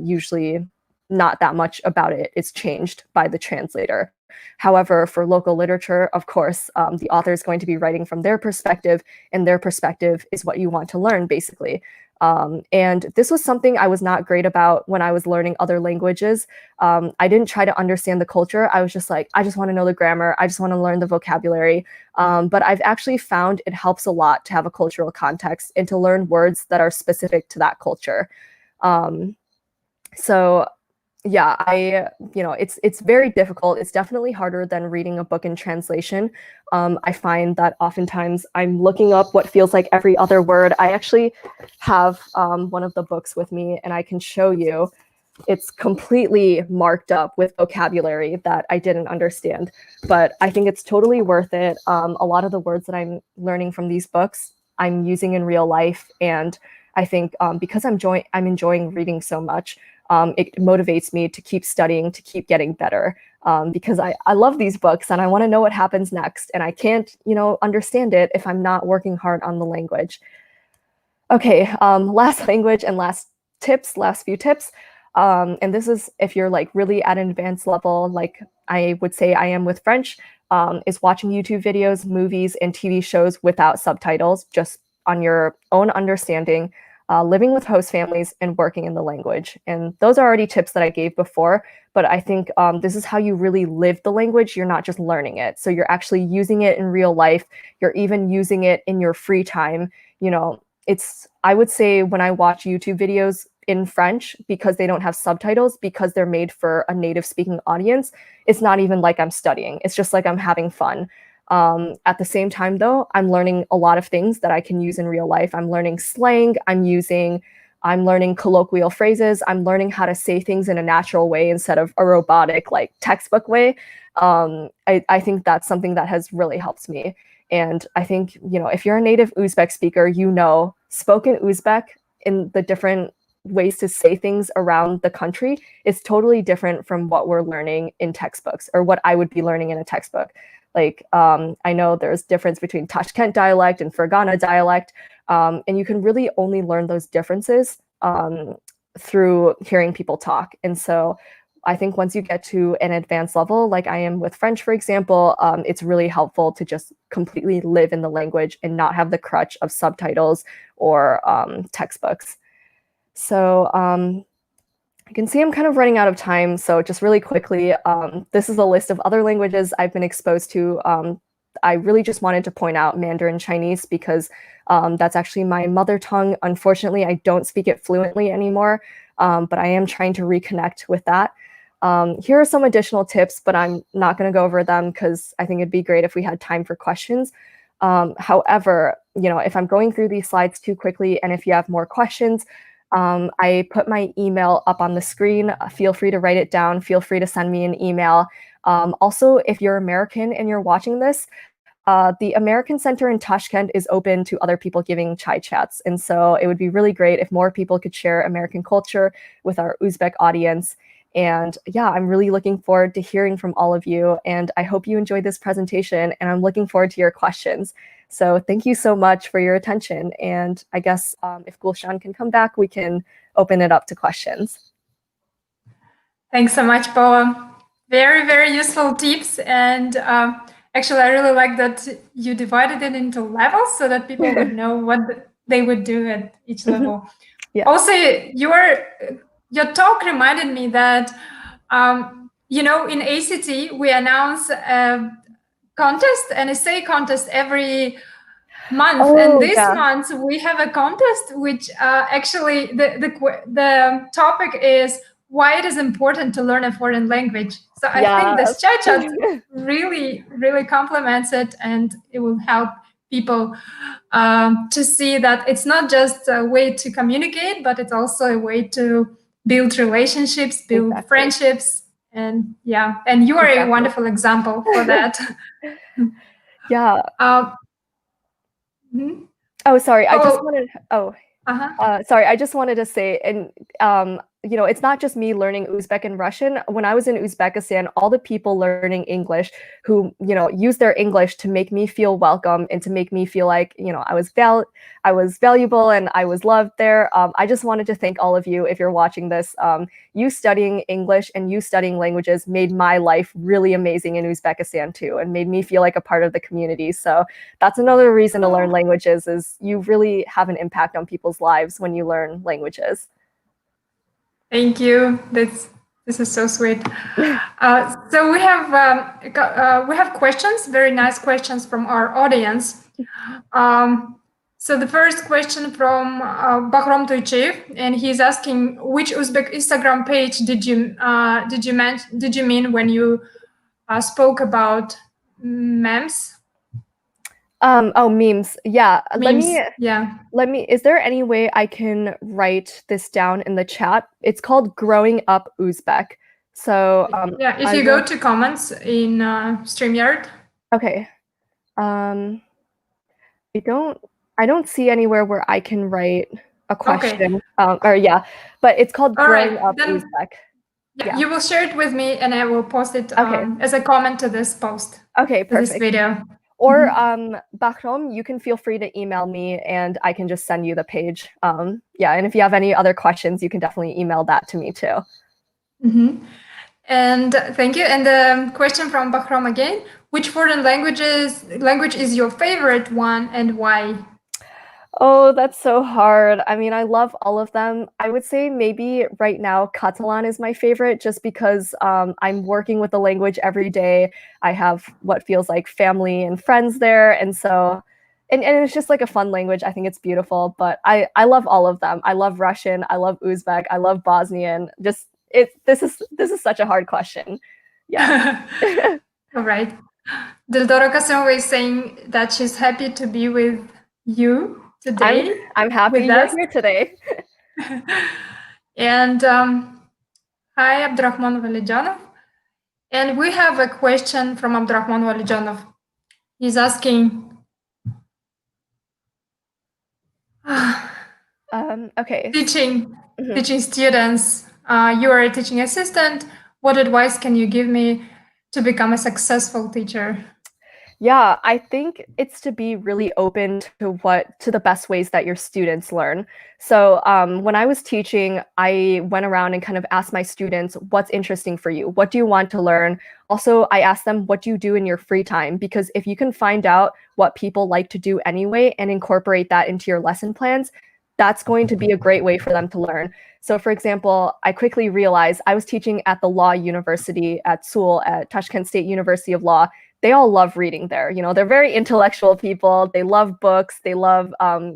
[SPEAKER 3] usually not that much about it is changed by the translator. However, for local literature, of course, the author is going to be writing from their perspective, and their perspective is what you want to learn, basically. And this was something I was not great about when I was learning other languages. I didn't try to understand the culture. I was just like, I just want to know the grammar. I just want to learn the vocabulary. But I've actually found it helps a lot to have a cultural context and to learn words that are specific to that culture. So yeah, it's very difficult. It's definitely harder than reading a book in translation. I find that oftentimes I'm looking up what feels like every other word. I actually have one of the books with me and I can show you. It's completely marked up with vocabulary that I didn't understand, but I think it's totally worth it. A lot of the words that I'm learning from these books, I'm using in real life. And I think because I'm enjoying reading so much, it motivates me to keep studying, to keep getting better, because I love these books and I want to know what happens next. And I can't, understand it if I'm not working hard on the language. Okay, last language and last few tips. And this is if you're like really at an advanced level, like I would say I am with French, is watching YouTube videos, movies, and TV shows without subtitles, just on your own understanding. Living with host families, and working in the language. And those are already tips that I gave before, but I think this is how you really live the language. You're not just learning it. So you're actually using it in real life. You're even using it in your free time. I would say when I watch YouTube videos in French, because they don't have subtitles, because they're made for a native speaking audience, it's not even like I'm studying. It's just like I'm having fun. At the same time, though, I'm learning a lot of things that I can use in real life. I'm learning slang. I'm learning colloquial phrases. I'm learning how to say things in a natural way instead of a robotic, like textbook way. I think that's something that has really helped me. And I think, if you're a native Uzbek speaker, spoken Uzbek in the different ways to say things around the country is totally different from what we're learning in textbooks or what I would be learning in a textbook. Like, I know there's difference between Tashkent dialect and Fergana dialect, and you can really only learn those differences through hearing people talk. And so I think once you get to an advanced level, like I am with French, for example, it's really helpful to just completely live in the language and not have the crutch of subtitles or textbooks. So you can see I'm kind of running out of time. So just really quickly, this is a list of other languages I've been exposed to. I really just wanted to point out Mandarin Chinese because that's actually my mother tongue. Unfortunately, I don't speak it fluently anymore, but I am trying to reconnect with that. Here are some additional tips, but I'm not going to go over them because I think it'd be great if we had time for questions. However, if I'm going through these slides too quickly and if you have more questions, I put my email up on the screen. Feel free to write it down. Feel free to send me an email. Also, if you're American and you're watching this, the American Center in Tashkent is open to other people giving chai chats. And so it would be really great if more people could share American culture with our Uzbek audience. And yeah, I'm really looking forward to hearing from all of you. And I hope you enjoyed this presentation, and I'm looking forward to your questions. So thank you so much for your attention. And I guess if Gulshan can come back, we can open it up to questions.
[SPEAKER 1] Thanks so much, Paula. Very, very useful tips. And actually, I really like that you divided it into levels so that people would know what they would do at each level.
[SPEAKER 3] Yeah.
[SPEAKER 1] Also, your talk reminded me that, in ACT, we announce a contest, an essay contest every month. And this month we have a contest, which actually the topic is why it is important to learn a foreign language. So I think this chat really, really complements it, and it will help people to see that it's not just a way to communicate, but it's also a way to build relationships, build friendships. And and you are a wonderful example for that.
[SPEAKER 3] Yeah. Oh, sorry. I just wanted. Sorry. I just wanted to say, and it's not just me learning Uzbek and Russian. When I was in Uzbekistan, all the people learning English who use their English to make me feel welcome and to make me feel like I was valuable and I was loved there. I just wanted to thank all of you if you're watching this. You studying English and you studying languages made my life really amazing in Uzbekistan too, and made me feel like a part of the community. So that's another reason to learn languages, is you really have an impact on people's lives when you learn languages.
[SPEAKER 1] Thank you. This is so sweet. So we have questions, very nice questions from our audience. So the first question from Bahrom Toychev, and he's asking, which Uzbek Instagram page did you mean when you spoke about memes?
[SPEAKER 3] Memes. Yeah.
[SPEAKER 1] Memes.
[SPEAKER 3] Let me, is there any way I can write this down in the chat? It's called Growing Up Uzbek. So
[SPEAKER 1] if you go to comments in StreamYard.
[SPEAKER 3] Okay. I don't see anywhere where I can write a question. But it's called Growing Up Uzbek.
[SPEAKER 1] Yeah, you will share it with me and I will post it as a comment to this post.
[SPEAKER 3] Okay, perfect.
[SPEAKER 1] This video.
[SPEAKER 3] Or Bahrom, you can feel free to email me and I can just send you the page. And if you have any other questions, you can definitely email that to me too.
[SPEAKER 1] And thank you. And the question from Bahrom again, which foreign language is your favorite one and why?
[SPEAKER 3] Oh, that's so hard. I mean, I love all of them. I would say maybe right now Catalan is my favorite, just because I'm working with the language every day. I have what feels like family and friends there. And so, and it's just like a fun language. I think it's beautiful, but I love all of them. I love Russian. I love Uzbek. I love Bosnian. This is such a hard question. Yeah.
[SPEAKER 1] All right. Dildora Kasimova is saying that she's happy to be with you today.
[SPEAKER 3] I'm happy you're here today.
[SPEAKER 1] And hi, Abdurrahman Walijanov. And we have a question from Abdurrahman Walijanov. He's asking,
[SPEAKER 3] Okay.
[SPEAKER 1] Teaching
[SPEAKER 3] Mhm.
[SPEAKER 1] teaching students. You are a teaching assistant. What advice can you give me to become a successful teacher?
[SPEAKER 3] Yeah, I think it's to be really open to the best ways that your students learn. So when I was teaching, I went around and kind of asked my students, what's interesting for you? What do you want to learn? Also, I asked them, what do you do in your free time? Because if you can find out what people like to do anyway and incorporate that into your lesson plans, that's going to be a great way for them to learn. So for example, I quickly realized I was teaching at the law university at Seoul at Tashkent State University of Law. They all love reading there. You know, they're very intellectual people. They love books. They love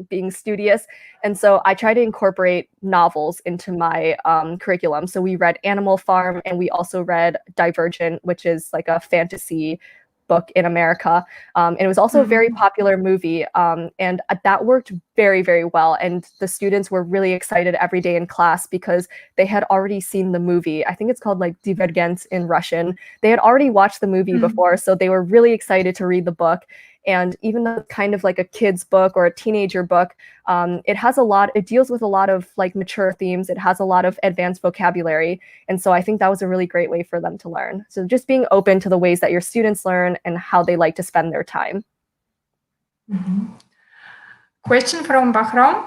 [SPEAKER 3] being studious. And so I try to incorporate novels into my curriculum. So we read Animal Farm and we also read Divergent, which is like a fantasy book in America. And it was also a very popular movie. And that worked very, very well. And the students were really excited every day in class because they had already seen the movie. I think it's called like Divergent in Russian. They had already watched the movie before, so they were really excited to read the book. And even though it's kind of like a kid's book or a teenager book, it deals with a lot of like mature themes. It has a lot of advanced vocabulary. And so I think that was a really great way for them to learn. So just being open to the ways that your students learn and how they like to spend their time.
[SPEAKER 1] Question from Bahram.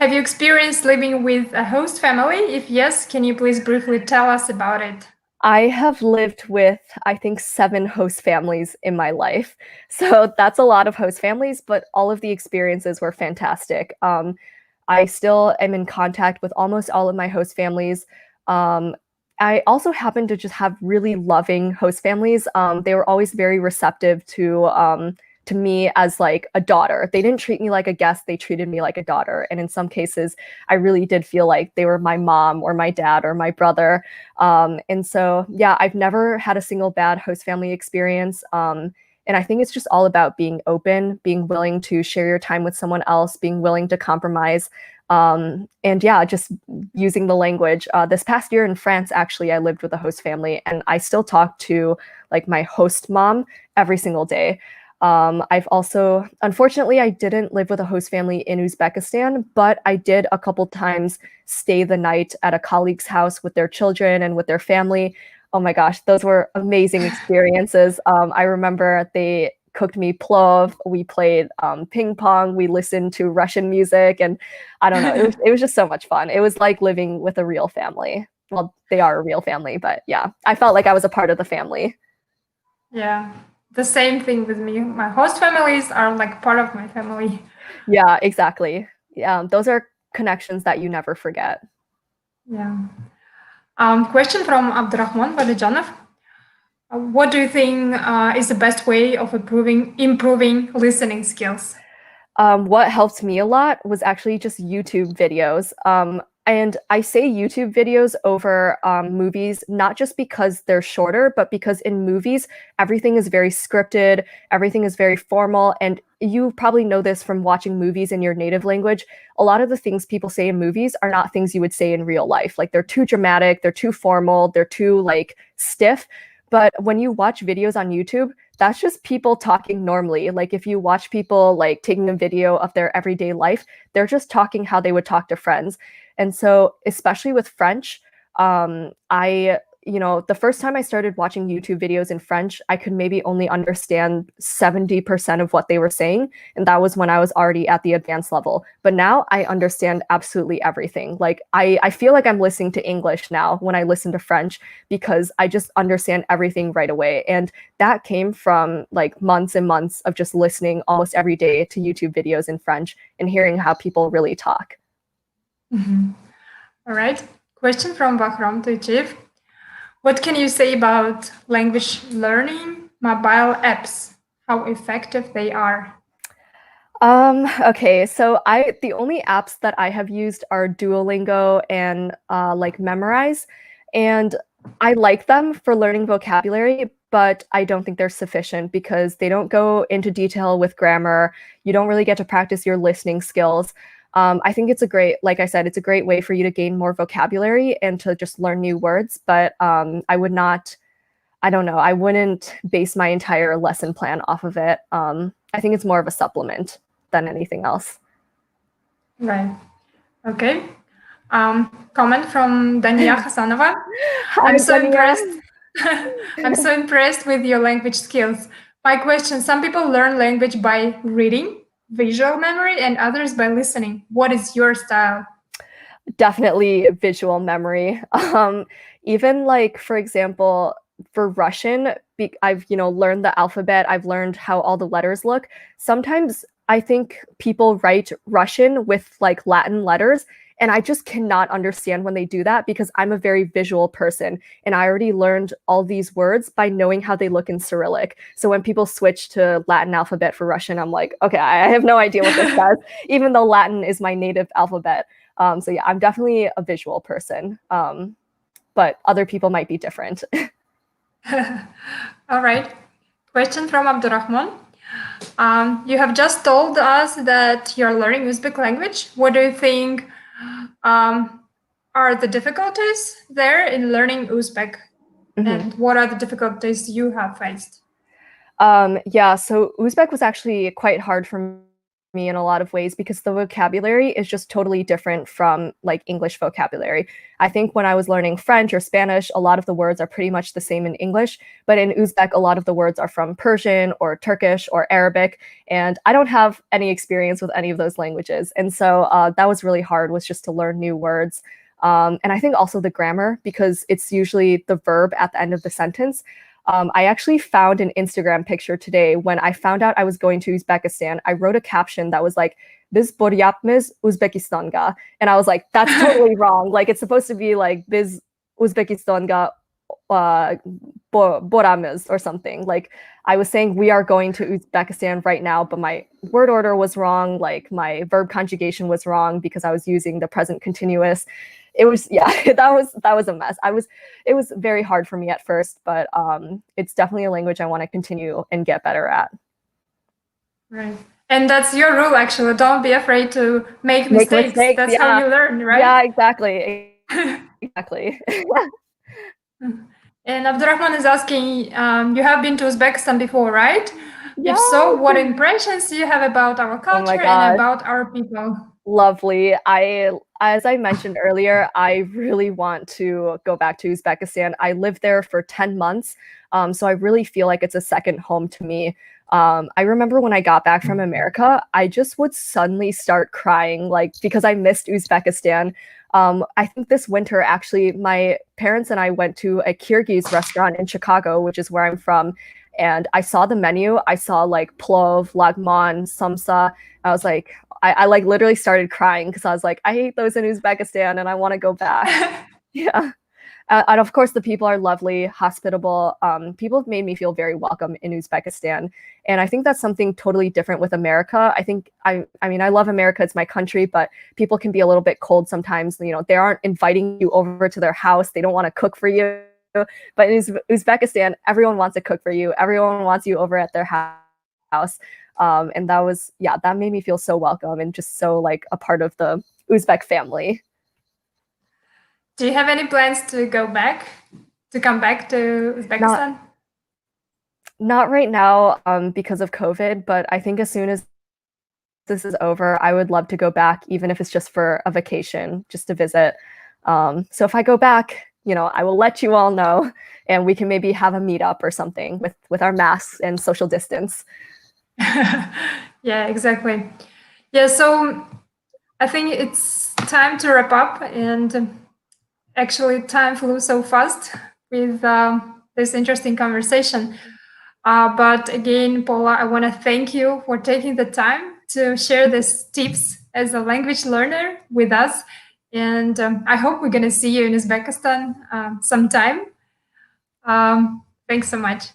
[SPEAKER 1] Have you experienced living with a host family? If yes, can you please briefly tell us about it?
[SPEAKER 3] I have lived with, I think, 7 host families in my life. So that's a lot of host families, but all of the experiences were fantastic. I still am in contact with almost all of my host families. I also happen to just have really loving host families. They were always very receptive to me as like a daughter. They didn't treat me like a guest, they treated me like a daughter. And in some cases, I really did feel like they were my mom or my dad or my brother. And so, yeah, I've never had a single bad host family experience. And I think it's just all about being open, being willing to share your time with someone else, being willing to compromise. And yeah, just using the language. This past year in France, actually, I lived with a host family and I still talk to like my host mom every single day. I've also, unfortunately, I didn't live with a host family in Uzbekistan, but I did a couple times stay the night at a colleague's house with their children and with their family. Oh my gosh, those were amazing experiences. I remember they cooked me plov, we played ping pong, we listened to Russian music, and I don't know, it was just so much fun. It was like living with a real family. Well, they are a real family, but yeah, I felt like I was a part of the family.
[SPEAKER 1] Yeah, the same thing with me. My host families are like part of my family.
[SPEAKER 3] Yeah, exactly. Yeah, those are connections that you never forget.
[SPEAKER 1] Yeah. Question from Abdurrahman Balijanov. What do you think is the best way of improving listening skills?
[SPEAKER 3] What helped me a lot was actually just YouTube videos. And I say YouTube videos over movies, not just because they're shorter, but because in movies, everything is very scripted, everything is very formal. And you probably know this from watching movies in your native language. A lot of the things people say in movies are not things you would say in real life. Like they're too dramatic, they're too formal, they're too like stiff. But when you watch videos on YouTube, that's just people talking normally. Like if you watch people like taking a video of their everyday life, they're just talking how they would talk to friends. And so, especially with French, the first time I started watching YouTube videos in French, I could maybe only understand 70% of what they were saying. And that was when I was already at the advanced level. But now I understand absolutely everything. Like I feel like I'm listening to English now when I listen to French because I just understand everything right away. And that came from like months and months of just listening almost every day to YouTube videos in French and hearing how people really talk.
[SPEAKER 1] All right. Question from Bahram to Chief. What can you say about language learning mobile apps? How effective they are?
[SPEAKER 3] Okay, so the only apps that I have used are Duolingo and like Memorize, and I like them for learning vocabulary, but I don't think they're sufficient because they don't go into detail with grammar. You don't really get to practice your listening skills. I think like I said, it's a great way for you to gain more vocabulary and to just learn new words, but I don't know, I wouldn't base my entire lesson plan off of it. I think it's more of a supplement than anything else.
[SPEAKER 1] Right. Okay. Comment from Dania Hasanova.
[SPEAKER 3] Hi,
[SPEAKER 1] I'm so
[SPEAKER 3] Dania.
[SPEAKER 1] impressed. I'm so impressed with your language skills. My question, some people learn language by reading, visual memory, and others by listening. What is your style?
[SPEAKER 3] Definitely visual memory. Even like, for example, for Russian, I've, learned the alphabet. I've learned how all the letters look. Sometimes I think people write Russian with like Latin letters, and I just cannot understand when they do that because I'm a very visual person and I already learned all these words by knowing how they look in Cyrillic. So when people switch to Latin alphabet for Russian, I'm like, okay, I have no idea what this says, even though Latin is my native alphabet. So yeah, I'm definitely a visual person, but other people might be different.
[SPEAKER 1] All right. Question from Abdurrahman. You have just told us that you're learning Uzbek language. What do you think are the difficulties there in learning Uzbek?
[SPEAKER 3] Mhm.
[SPEAKER 1] And what are the difficulties you have faced?
[SPEAKER 3] Yeah, so Uzbek was actually quite hard for me in a lot of ways because the vocabulary is just totally different from like English vocabulary. I think when I was learning French or Spanish, a lot of the words are pretty much the same in English, but in Uzbek, a lot of the words are from Persian or Turkish or Arabic, and I don't have any experience with any of those languages. And so that was really hard, was just to learn new words. And I think also the grammar, because it's usually the verb at the end of the sentence. I actually found an Instagram picture today when I found out I was going to Uzbekistan. I wrote a caption that was like, "Biz boryapmiz Uzbekistanga," and I was like, "That's totally wrong. Like it's supposed to be like biz Uzbekistanga boramiz or something." Like I was saying we are going to Uzbekistan right now, but my word order was wrong. Like my verb conjugation was wrong because I was using the present continuous. It was, yeah, that was a mess. It was very hard for me at first, but it's definitely a language I want to continue and get better at.
[SPEAKER 1] Right. And that's your rule, actually. Don't be afraid to make mistakes. That's how you learn, right?
[SPEAKER 3] Yeah, exactly. Exactly.
[SPEAKER 1] And Abdurrahman is asking, you have been to Uzbekistan before, right?
[SPEAKER 3] Yeah.
[SPEAKER 1] If so, what impressions do you have about our culture and about our people?
[SPEAKER 3] Lovely. As I mentioned earlier, I really want to go back to Uzbekistan. I lived there for 10 months, so I really feel like it's a second home to me. I remember when I got back from America, I just would suddenly start crying, like because I missed Uzbekistan. I think this winter, actually, my parents and I went to a Kyrgyz restaurant in Chicago, which is where I'm from, and I saw the menu. I saw like plov, lagman, samsa. I was like, I like literally started crying because I was like, I hate those in Uzbekistan and I want to go back. Yeah. And of course, the people are lovely, hospitable. People have made me feel very welcome in Uzbekistan. And I think that's something totally different with America. I mean, I love America. It's my country, but people can be a little bit cold sometimes. You know, they aren't inviting you over to their house. They don't want to cook for you. But in Uzbekistan, everyone wants to cook for you. Everyone wants you over at their house. And that made me feel so welcome and just so like a part of the Uzbek family.
[SPEAKER 1] Do you have any plans to come back to Uzbekistan?
[SPEAKER 3] Not right now because of COVID, but I think as soon as this is over, I would love to go back, even if it's just for a vacation, just to visit. So if I go back, I will let you all know, and we can maybe have a meetup or something with our masks and social distance.
[SPEAKER 1] Yeah, exactly. Yeah, so I think it's time to wrap up, and actually time flew so fast with this interesting conversation. But again, Paula, I want to thank you for taking the time to share these tips as a language learner with us. And I hope we're going to see you in Uzbekistan sometime. Thanks so much.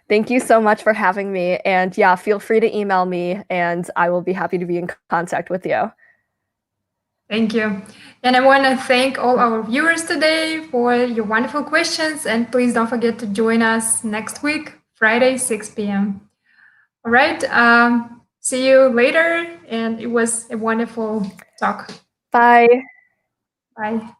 [SPEAKER 3] Thank you so much for having me. And yeah, feel free to email me and I will be happy to be in contact with you.
[SPEAKER 1] Thank you. And I want to thank all our viewers today for your wonderful questions. And please don't forget to join us next week, Friday, 6 p.m. All right. See you later. And it was a wonderful talk.
[SPEAKER 3] Bye.
[SPEAKER 1] Bye.